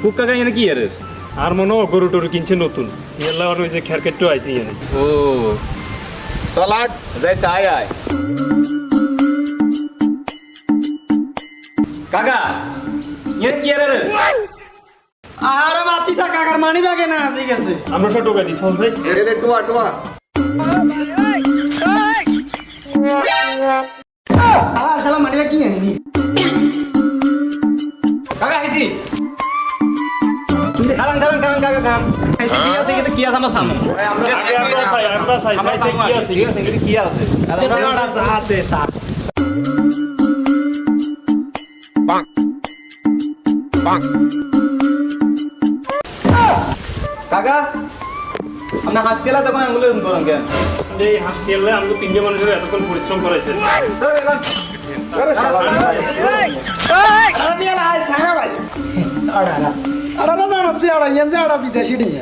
কুক্কা গাই কি আর আর মনে হয় গরু টরু কিনছে নতুন এলা আর ওই যে খেরকেটও আইছে এখানে ও সালাড যাই চাই আয় কাকা এর কি আর আরে বাতিসা কাকার মানি ব্যাগে না আসি গেছে আমরা সব টোকা দিই চলছে এরে টুয়া টুয়া শালা মানি ব্যাগ কি আনিনি কাকা আইছি খান কাকা খান কি আছে কি আছে আমার সামনে আমরা চাই কি আছে ঠিক আছে কি আছে চেতনাটা সাথে সাথ কাকা আপনার হাত চেলা তখন আঙুলে করেন কেন এই হাসটিয়ালে আমাকে তিনটে মানুষের এতক্ষণ পরিশ্রম করাইছে আরে বিয়ালা আই সাগা ভাই আড়া না জানাসি আড়া ইয়ান যে আড়া বিদেশি নিয়ে